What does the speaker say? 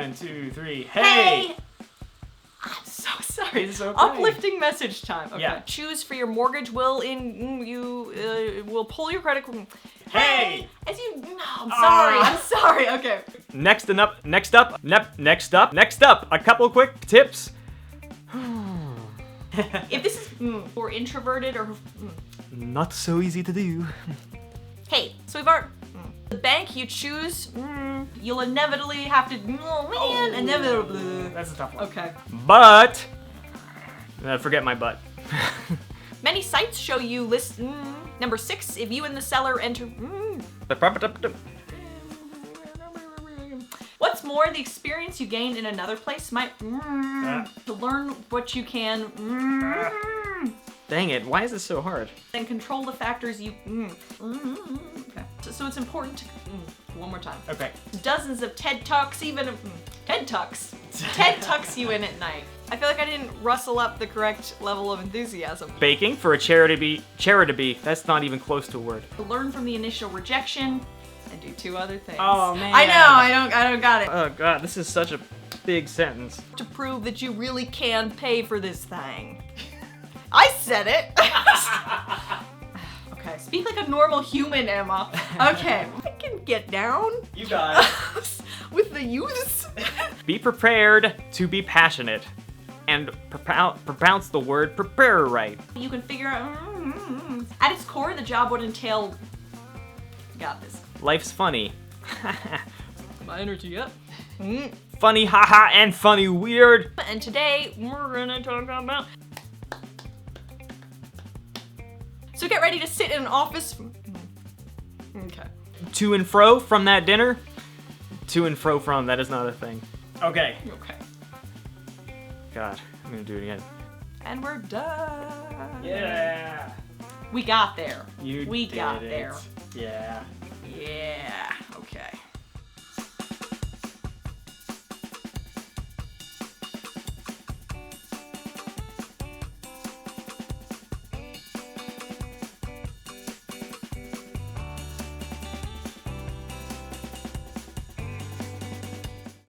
1, 2, 3. Hey! I'm so sorry. It's okay. Uplifting message time. Okay. Yeah. Choose for your mortgage will will pull your credit. Hey! As you. No, I'm sorry. Okay. Next up, a couple quick tips. If this is for introverted or. Not so easy to do. Hey, so we've already. The bank you choose, you'll inevitably have to. Inevitably. That's a tough one. Okay. But. Forget my butt. Many sites show you list. Number 6, if you and the seller enter. What's more, the experience you gain in another place might. To learn what you can. Dang it, why is this so hard? And control the factors you. Okay. So it's important to. One more time. Okay. Dozens of TED Talks, even. TED Talks. TED tucks you in at night. I feel like I didn't rustle up the correct level of enthusiasm. Baking for a charity, that's not even close to a word. Learn from the initial rejection and do 2 other things. Oh man. I know, I don't got it. Oh god, this is such a big sentence. To prove that you really can pay for this thing. I said it. Okay, speak like a normal human, Emma. Okay, I can get down. You got it. With the youths. Be prepared to be passionate and pronounce the word prepare right. You can figure out. At its core, the job would entail. Got this. Life's funny. My energy up. Funny haha and funny weird. And today we're gonna talk about. So get ready to sit in an office. Okay. To and fro from that dinner. To and fro from, that is not a thing. Okay. Okay. God, I'm gonna do it again. And we're done. Yeah. We got there. We got did it. there. Yeah. Yeah. Okay.